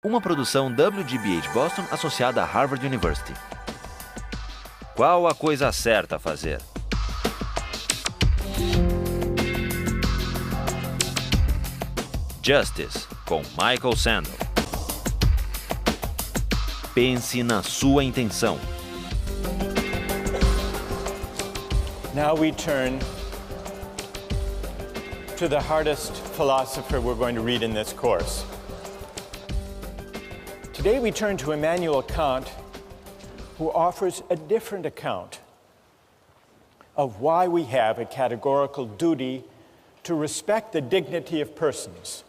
uma produção WGBH Boston associada a Harvard University. Qual a coisa certa a fazer? Justice, com Michael Sandel. Pense na sua intenção. Now we turn to the hardest philosopher we're going to read in this course. Today we turn to Immanuel Kant, who offers a different account of why we have a categorical duty to respect the dignity of persons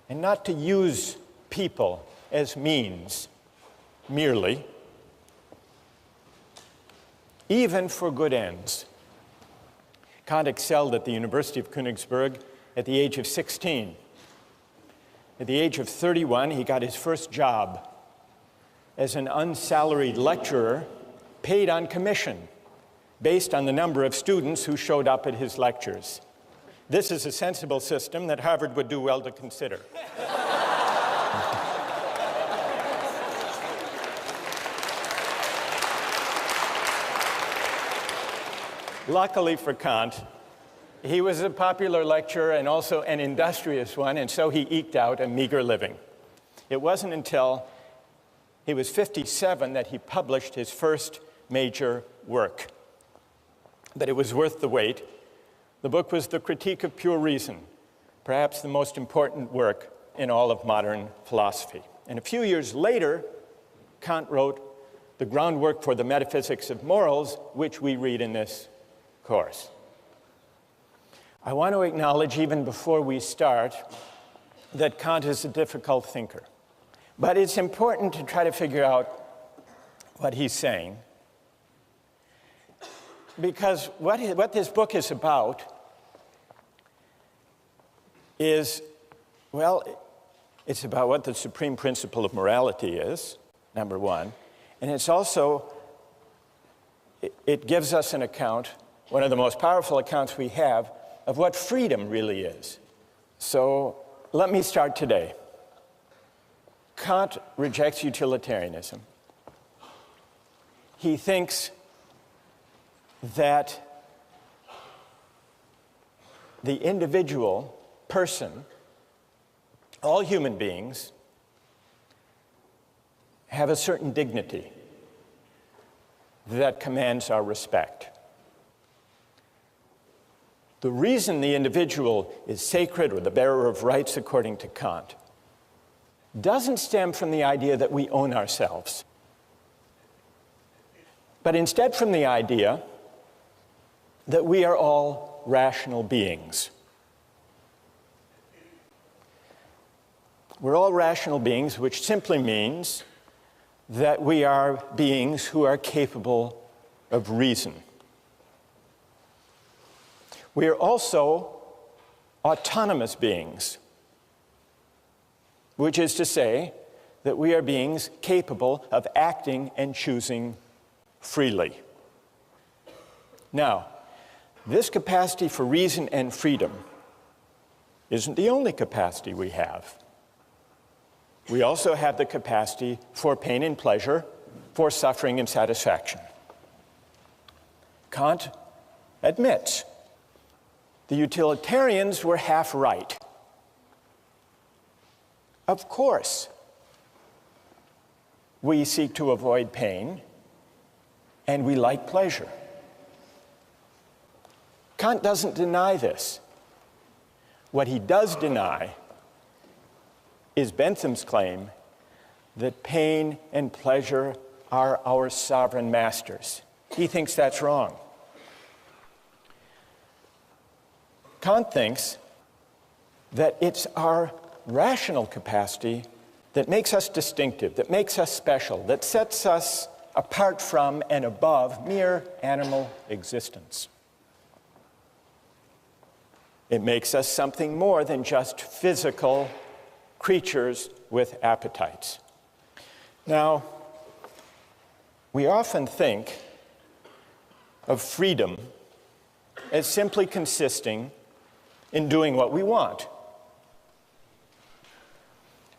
and not to use people as means merely, even for good ends. Kant excelled at the University of Königsberg at the age of 16. At the age of 31, he got his first job as an unsalaried lecturer paid on commission based on the number of students who showed up at his lectures. This is a sensible system that Harvard would do well to consider. Luckily for Kant, he was a popular lecturer and also an industrious one, and so he eked out a meager living. It wasn't until he was 57 that he published his first major work. But it was worth the wait. The book was The Critique of Pure Reason, perhaps the most important work in all of modern philosophy. And a few years later, Kant wrote the groundwork for the metaphysics of morals, which we read in this course. I want to acknowledge, even before we start, that Kant is a difficult thinker. But it's important to try to figure out what he's saying, because what this book is about is, well, it's about what the supreme principle of morality is, number one, and it's also, it gives us an account, one of the most powerful accounts we have, of what freedom really is. So let me start today. Kant rejects utilitarianism. He thinks that the individual person, all human beings, have a certain dignity that commands our respect. The reason the individual is sacred or the bearer of rights, according to Kant, doesn't stem from the idea that we own ourselves, but instead from the idea that we are all rational beings. We're all rational beings, which simply means that we are beings who are capable of reason. We are also autonomous beings, which is to say that we are beings capable of acting and choosing freely. Now, this capacity for reason and freedom isn't the only capacity we have. We also have the capacity for pain and pleasure, for suffering and satisfaction. Kant admits the utilitarians were half right. Of course, we seek to avoid pain, and we like pleasure. Kant doesn't deny this. What he does deny is Bentham's claim that pain and pleasure are our sovereign masters. He thinks that's wrong. Kant thinks that it's our rational capacity that makes us distinctive, that makes us special, that sets us apart from and above mere animal existence. It makes us something more than just physical creatures with appetites. Now, we often think of freedom as simply consisting in doing what we want.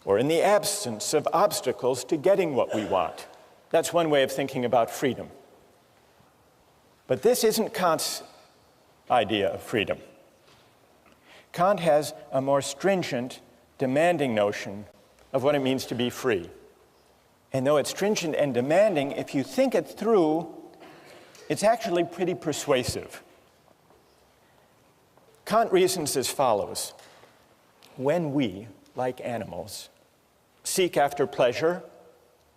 or in the absence of obstacles to getting what we want. That's one way of thinking about freedom. But this isn't Kant's idea of freedom. Kant has a more stringent, demanding notion of what it means to be free. And though it's stringent and demanding, if you think it through, it's actually pretty persuasive. Kant reasons as follows. When we, like animals, seek after pleasure,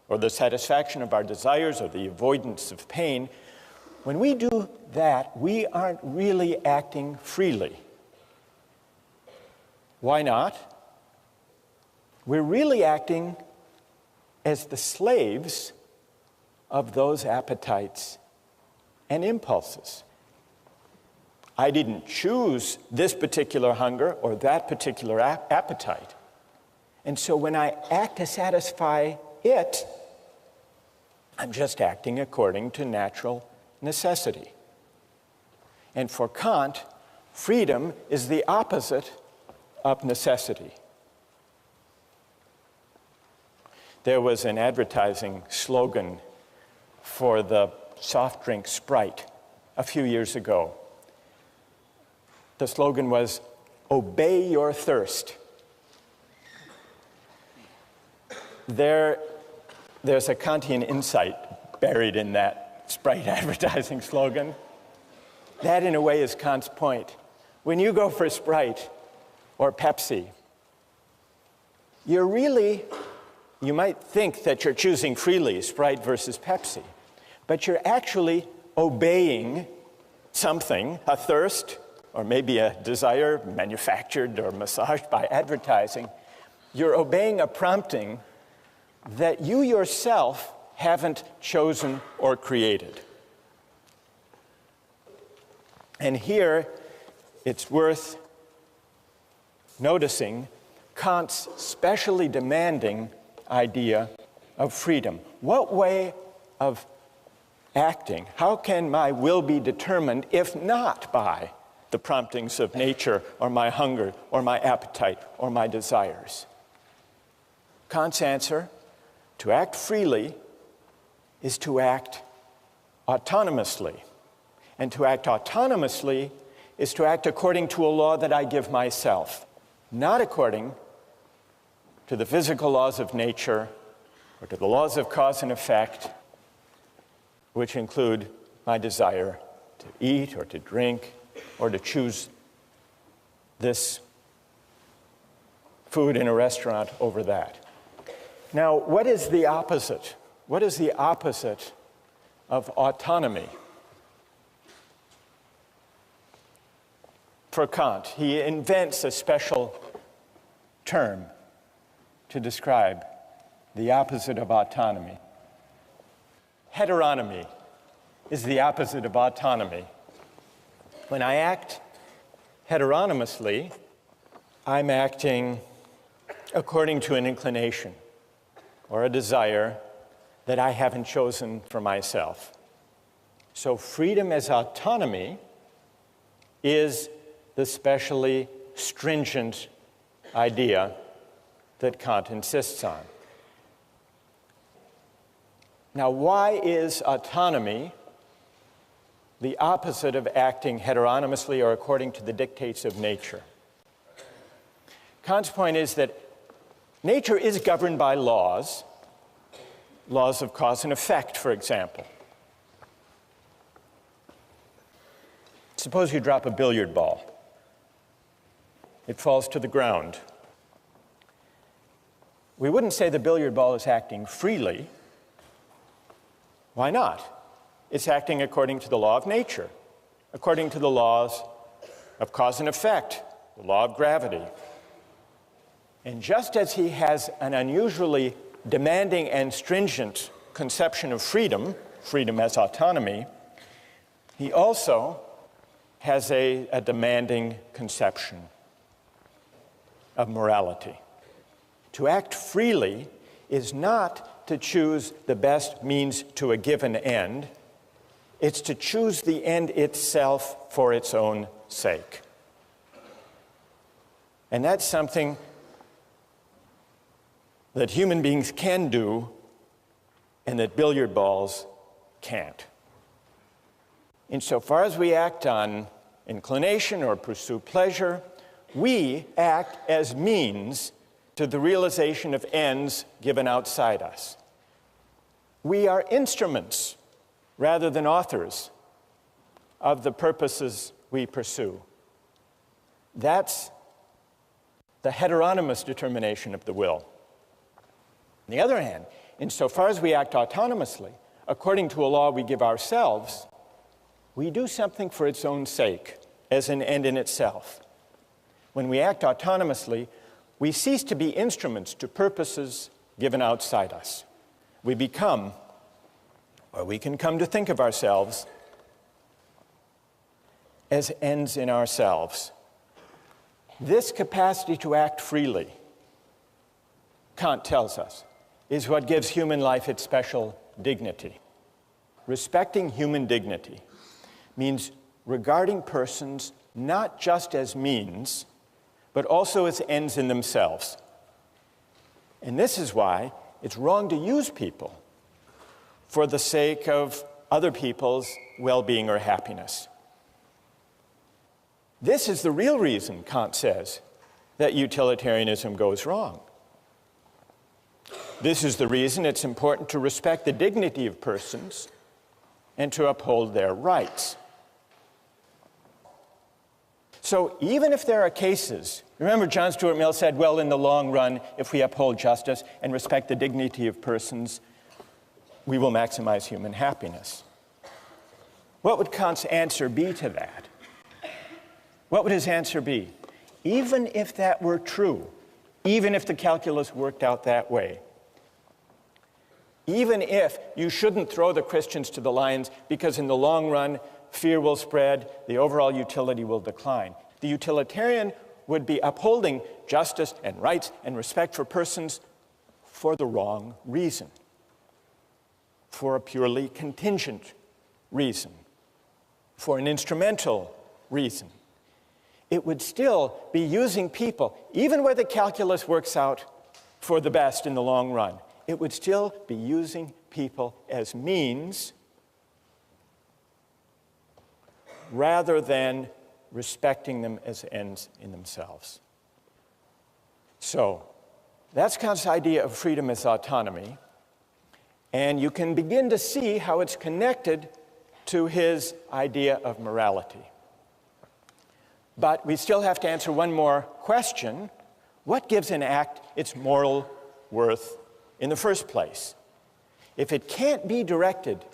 or the satisfaction of our desires, or the avoidance of pain, when we do that, we aren't really acting freely. Why not? We're really acting as the slaves of those appetites and impulses. I didn't choose this particular hunger or that particular appetite. And so when I act to satisfy it, I'm just acting according to natural necessity. And for Kant, freedom is the opposite of necessity. There was an advertising slogan for the soft drink Sprite a few years ago. The slogan was, "Obey your thirst." There's a Kantian insight buried in that Sprite advertising slogan. That, in a way, is Kant's point. When you go for Sprite or Pepsi, you might think that you're choosing freely, Sprite versus Pepsi, but you're actually obeying something, a thirst, or maybe a desire manufactured or massaged by advertising. You're obeying a prompting that you yourself haven't chosen or created. And here, it's worth noticing Kant's specially demanding idea of freedom. What way of acting, how can my will be determined if not by the promptings of nature or my hunger or my appetite or my desires? Kant's answer, to act freely, is to act autonomously. And to act autonomously is to act according to a law that I give myself, not according to the physical laws of nature or to the laws of cause and effect, which include my desire to eat or to drink or to choose this food in a restaurant over that. Now, what is the opposite? What is the opposite of autonomy? For Kant, he invents a special term to describe the opposite of autonomy. Heteronomy is the opposite of autonomy. When I act heteronomously, I'm acting according to an inclination or a desire that I haven't chosen for myself. So freedom as autonomy is the specially stringent idea that Kant insists on. Now, why is autonomy the opposite of acting heteronomously or according to the dictates of nature? Kant's point is that nature is governed by laws of cause and effect, for example. Suppose you drop a billiard ball. It falls to the ground. We wouldn't say the billiard ball is acting freely. Why not? It's acting according to the law of nature, according to the laws of cause and effect, the law of gravity. And just as he has an unusually demanding and stringent conception of freedom, freedom as autonomy, he also has a demanding conception of morality. To act freely is not to choose the best means to a given end. It's to choose the end itself for its own sake. And that's something that human beings can do and that billiard balls can't. Insofar as we act on inclination or pursue pleasure, we act as means to the realization of ends given outside us. We are instruments rather than authors of the purposes we pursue. That's the heteronymous determination of the will. On the other hand, insofar as we act autonomously, according to a law we give ourselves, we do something for its own sake, as an end in itself. When we act autonomously, we cease to be instruments to purposes given outside us. We become, or we can come to think of ourselves, as ends in ourselves. This capacity to act freely, Kant tells us, is what gives human life its special dignity. Respecting human dignity means regarding persons not just as means, but also as ends in themselves. And this is why it's wrong to use people for the sake of other people's well-being or happiness. This is the real reason, Kant says, that utilitarianism goes wrong. This is the reason it's important to respect the dignity of persons and to uphold their rights. So even if there are cases, remember John Stuart Mill said, well, in the long run, if we uphold justice and respect the dignity of persons, we will maximize human happiness. What would Kant's answer be to that? What would his answer be? Even if that were true, even if the calculus worked out that way, even if you shouldn't throw the Christians to the lions because in the long run, fear will spread, the overall utility will decline. The utilitarian would be upholding justice and rights and respect for persons for the wrong reason, for a purely contingent reason, for an instrumental reason. It would still be using people, even where the calculus works out for the best in the long run, it would still be using people as means rather than respecting them as ends in themselves. So, that's Kant's idea of freedom as autonomy, and you can begin to see how it's connected to his idea of morality. But we still have to answer one more question. What gives an act its moral worth in the first place? If it can't be directed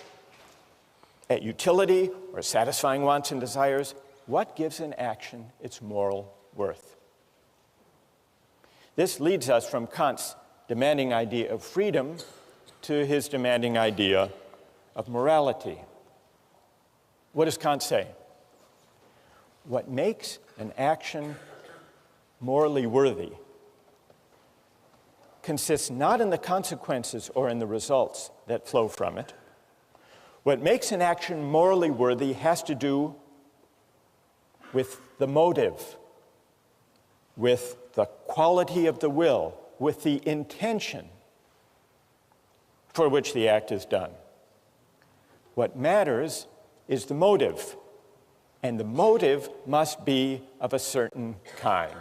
at utility or satisfying wants and desires, what gives an action its moral worth? This leads us from Kant's demanding idea of freedom to his demanding idea of morality. What does Kant say? What makes an action morally worthy consists not in the consequences or in the results that flow from it. What makes an action morally worthy has to do with the motive, with the quality of the will, with the intention for which the act is done. What matters is the motive, and the motive must be of a certain kind.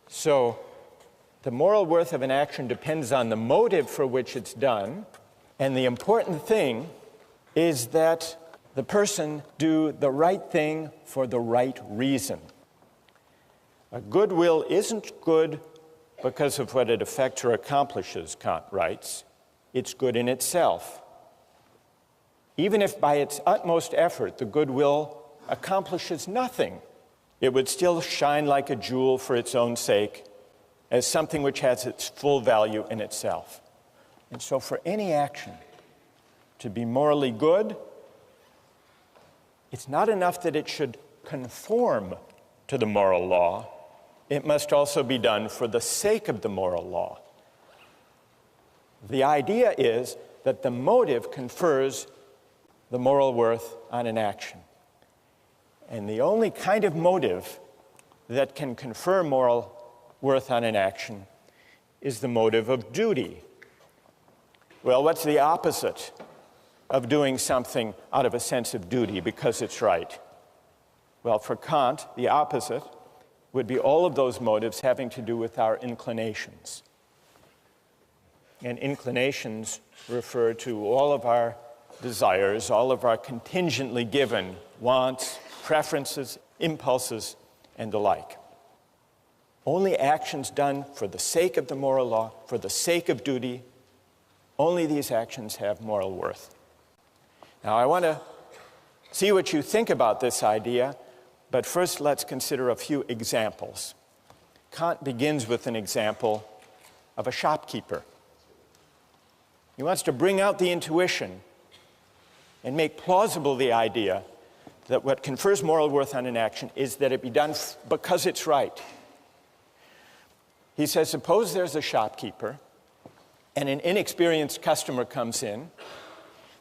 So, the moral worth of an action depends on the motive for which it's done, and the important thing is that the person do the right thing for the right reason. A good will isn't good because of what it affects or accomplishes, Kant writes. It's good in itself. Even if by its utmost effort the good will accomplishes nothing, it would still shine like a jewel for its own sake, as something which has its full value in itself. And so for any action to be morally good, it's not enough that it should conform to the moral law. It must also be done for the sake of the moral law. The idea is that the motive confers the moral worth on an action. And the only kind of motive that can confer moral worth on an action is the motive of duty. Well, what's the opposite of doing something out of a sense of duty because it's right? Well, for Kant, the opposite would be all of those motives having to do with our inclinations. And inclinations refer to all of our desires, all of our contingently given wants, preferences, impulses, and the like. Only actions done for the sake of the moral law, for the sake of duty, only these actions have moral worth. Now, I want to see what you think about this idea, but first let's consider a few examples. Kant begins with an example of a shopkeeper. He wants to bring out the intuition and make plausible the idea that what confers moral worth on an action is that it be done because it's right. He says, suppose there's a shopkeeper and an inexperienced customer comes in.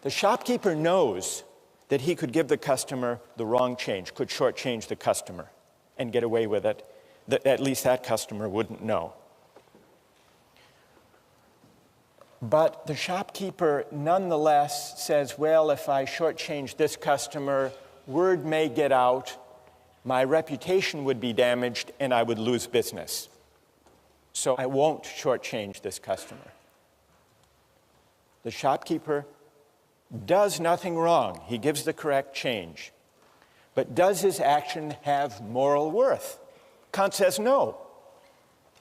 The shopkeeper knows that he could give the customer the wrong change, could shortchange the customer and get away with it, that at least that customer wouldn't know. But the shopkeeper nonetheless says, well, if I shortchange this customer, word may get out, my reputation would be damaged, and I would lose business. So I won't shortchange this customer. The shopkeeper does nothing wrong. He gives the correct change. But does his action have moral worth? Kant says no.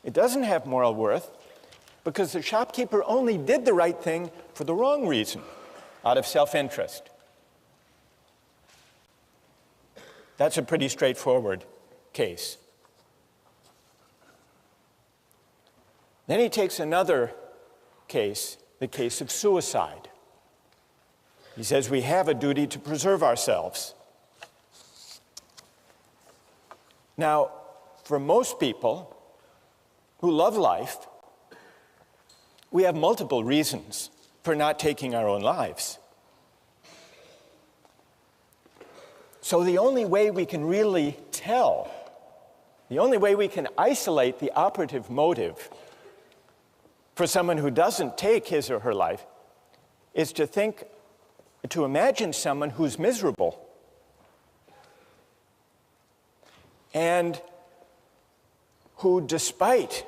It doesn't have moral worth because the shopkeeper only did the right thing for the wrong reason, out of self-interest. That's a pretty straightforward case. Then he takes another case, the case of suicide. He says we have a duty to preserve ourselves. Now, for most people who love life, we have multiple reasons for not taking our own lives. So the only way we can really tell, the only way we can isolate the operative motive for someone who doesn't take his or her life is to imagine someone who's miserable and who, despite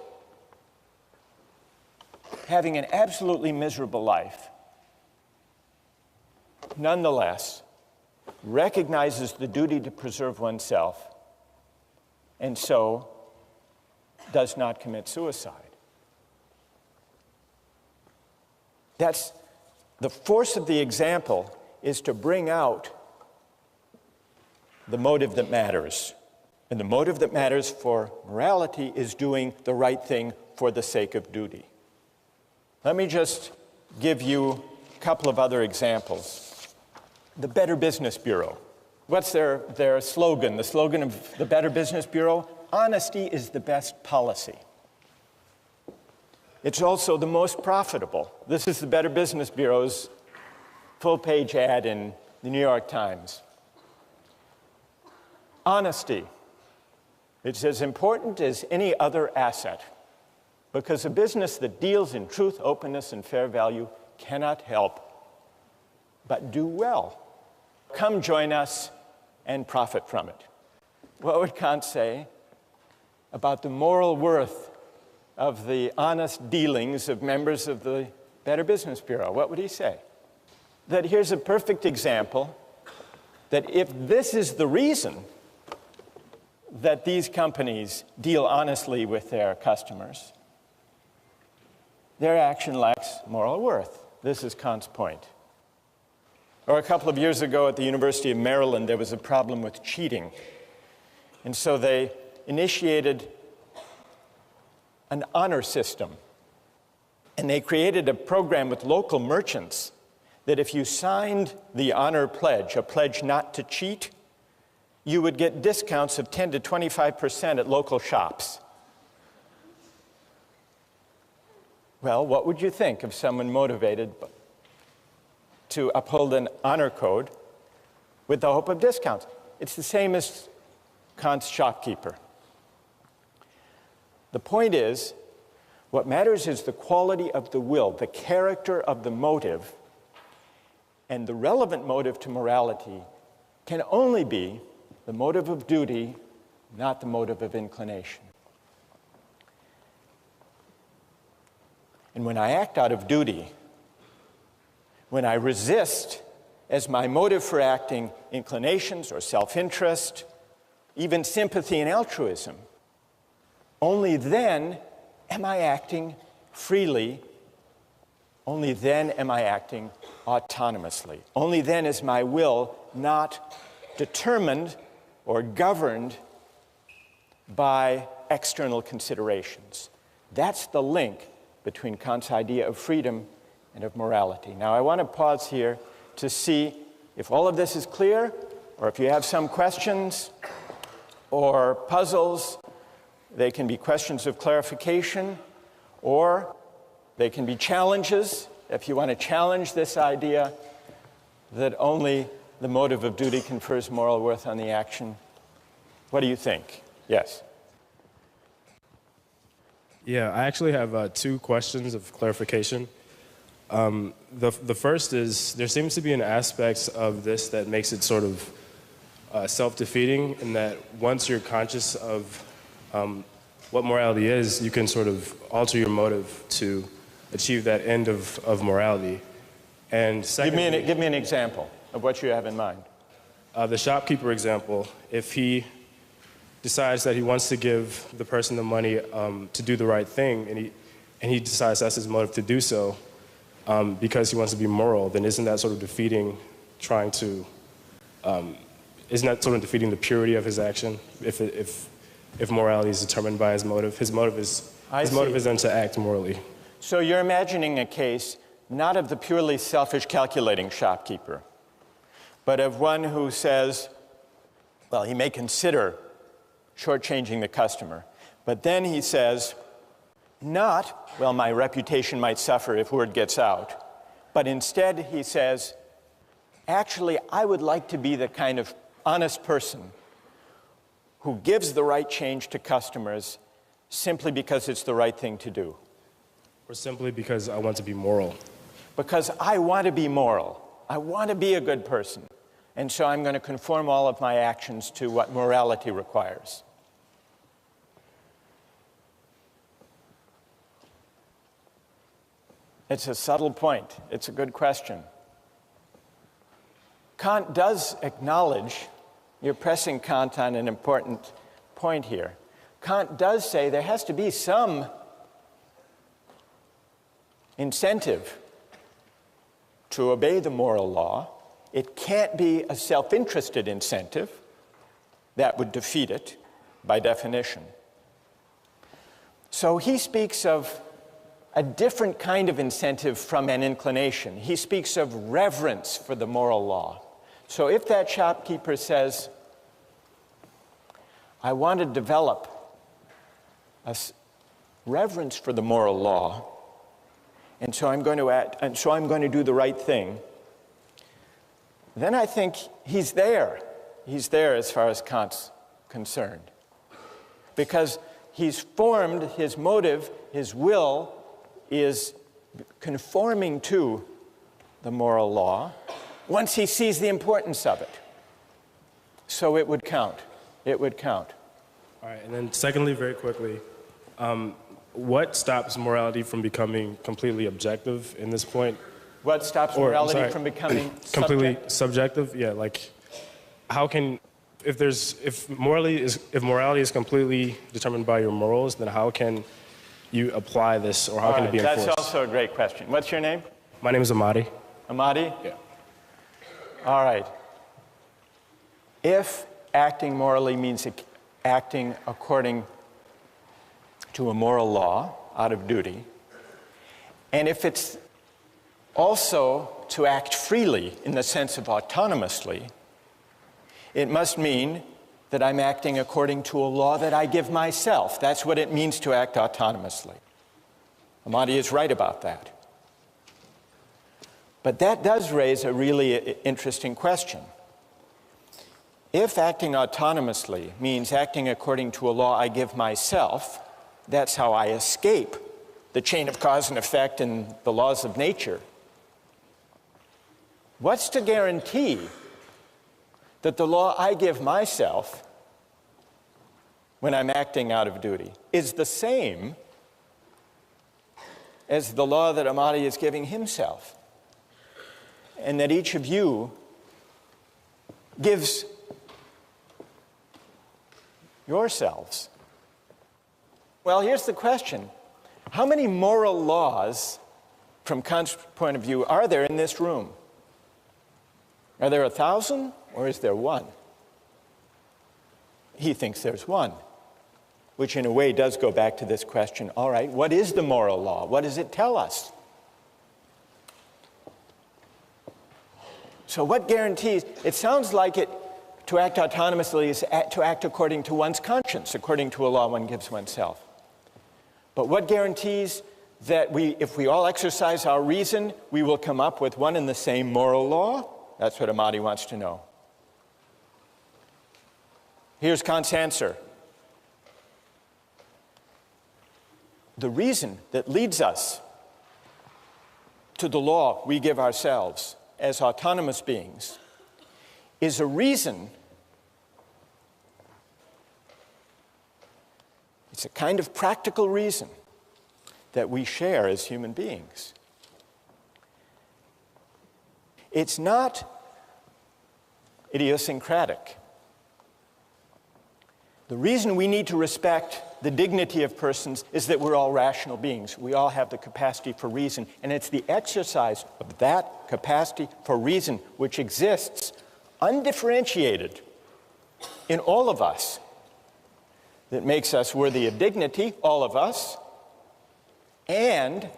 having an absolutely miserable life, nonetheless recognizes the duty to preserve oneself and so does not commit suicide. That's the force of the example, is to bring out the motive that matters. And the motive that matters for morality is doing the right thing for the sake of duty. Let me just give you a couple of other examples. The Better Business Bureau. What's their slogan? The slogan of the Better Business Bureau? Honesty is the best policy. It's also the most profitable. This is the Better Business Bureau's full-page ad in the New York Times. Honesty. It's as important as any other asset, because a business that deals in truth, openness, and fair value cannot help but do well. Come join us and profit from it. What would Kant say about the moral worth of the honest dealings of members of the Better Business Bureau? What would he say? That here's a perfect example that if this is the reason that these companies deal honestly with their customers, their action lacks moral worth. This is Kant's point. Or a couple of years ago at the University of Maryland, there was a problem with cheating. And so they initiated an honor system. And they created a program with local merchants that if you signed the honor pledge, a pledge not to cheat, you would get discounts of 10 to 25% at local shops. Well, what would you think of someone motivated to uphold an honor code with the hope of discounts? It's the same as Kant's shopkeeper. The point is, What matters is the quality of the will, the character of the motive, and the relevant motive to morality can only be the motive of duty, not the motive of inclination. And when I act out of duty, when I resist as my motive for acting inclinations or self-interest, even sympathy and altruism, only then am I acting freely. Only then am I acting autonomously. Only then is my will not determined or governed by external considerations. That's the link between Kant's idea of freedom and of morality. Now, I want to pause here to see if all of this is clear, or if you have some questions or puzzles. They can be questions of clarification, or they can be challenges, if you want to challenge this idea that only the motive of duty confers moral worth on the action. What do you think? Yes? Yeah, I actually have two questions of clarification. The first is, there seems to be an aspect of this that makes it sort of self-defeating, in that once you're conscious of what morality is, you can sort of alter your motive to achieve that end of morality. And secondly, give me an example of what you have in mind. The shopkeeper example, if he decides that he wants to give the person the money to do the right thing, and he decides that's his motive to do so because he wants to be moral, then isn't that sort of defeating isn't that sort of defeating the purity of his action if morality is determined by his motive? His motive is then to act morally. So you're imagining a case not of the purely selfish calculating shopkeeper, but of one who says, well, he may consider shortchanging the customer, but then he says, not, well, my reputation might suffer if word gets out, but instead he says, actually, I would like to be the kind of honest person who gives the right change to customers simply because it's the right thing to do. Or simply because I want to be moral. Because I want to be moral. I want to be a good person. And so I'm going to conform all of my actions to what morality requires. It's a subtle point. It's a good question. Kant does acknowledge, you're pressing Kant on an important point here. Kant does say there has to be some incentive to obey the moral law. It can't be a self-interested incentive. That would defeat it by definition. So he speaks of a different kind of incentive from an inclination. He speaks of reverence for the moral law. So if that shopkeeper says, I want to develop a reverence for the moral law, and so I'm going to act, and so I'm going to do the right thing, then I think he's there. He's there as far as Kant's concerned. Because he's formed his motive, his will is conforming to the moral law once he sees the importance of it. So it would count. It would count. All right, and then secondly, very quickly, what stops morality from becoming completely objective in this point? What stops morality from becoming completely subjective? Yeah, like how can, if morality is completely determined by your morals, then how can you apply this, or how can it be enforced? That's also a great question. What's your name? My name is Amadi. Amadi? Yeah. All right. If acting morally means acting according to a moral law out of duty, and if it's also to act freely in the sense of autonomously, it must mean that I'm acting according to a law that I give myself. That's what it means to act autonomously. Amadi is right about that. But that does raise a really interesting question. If acting autonomously means acting according to a law I give myself, that's how I escape the chain of cause and effect and the laws of nature, what's to guarantee that the law I give myself when I'm acting out of duty is the same as the law that Amadi is giving himself, and that each of you gives yourselves? Well, here's the question. How many moral laws, from Kant's point of view, are there in this room? Are there 1,000 or is there one? He thinks there's one, which in a way does go back to this question, all right, what is the moral law? What does it tell us? So what guarantees? It sounds like to act autonomously is to act according to one's conscience, according to a law one gives oneself. But what guarantees that if we all exercise our reason, we will come up with one and the same moral law? That's what Amadi wants to know. Here's Kant's answer. The reason that leads us to the law we give ourselves as autonomous beings is a reason, it's a kind of practical reason that we share as human beings. It's not idiosyncratic. The reason we need to respect the dignity of persons is that we're all rational beings. We all have the capacity for reason, and it's the exercise of that capacity for reason which exists undifferentiated in all of us that makes us worthy of dignity, all of us. And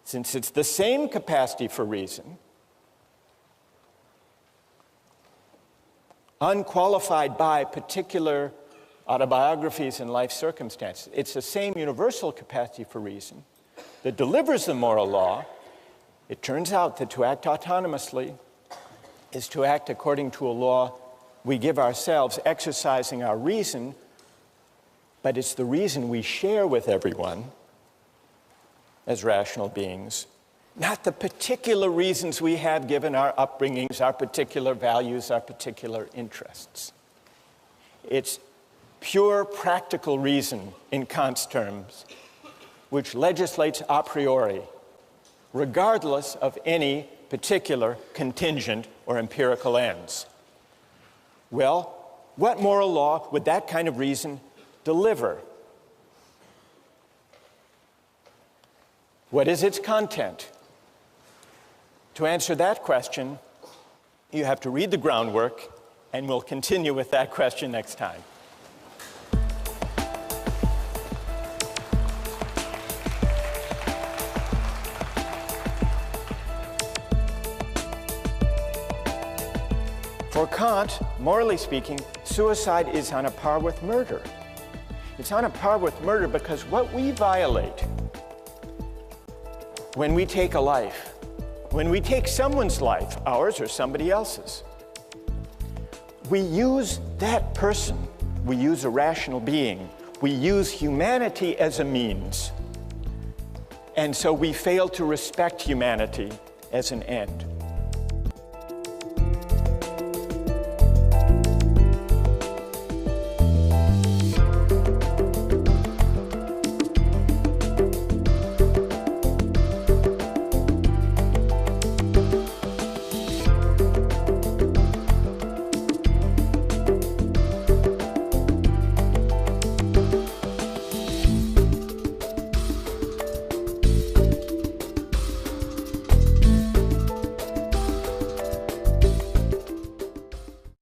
since it's the same capacity for reason, unqualified by particular autobiographies and life circumstances, it's the same universal capacity for reason that delivers the moral law. It turns out that to act autonomously is to act according to a law we give ourselves, exercising our reason, but it's the reason we share with everyone as rational beings, not the particular reasons we have given our upbringings, our particular values, our particular interests. It's pure practical reason in Kant's terms, which legislates a priori, regardless of any particular contingent or empirical ends. Well, what moral law would that kind of reason deliver? What is its content? To answer that question, you have to read the groundwork, and we'll continue with that question next time. For Kant, morally speaking, suicide is on a par with murder. It's on a par with murder because what we violate when we take a life, when we take someone's life, ours or somebody else's, we use that person, we use a rational being, we use humanity as a means, and so we fail to respect humanity as an end.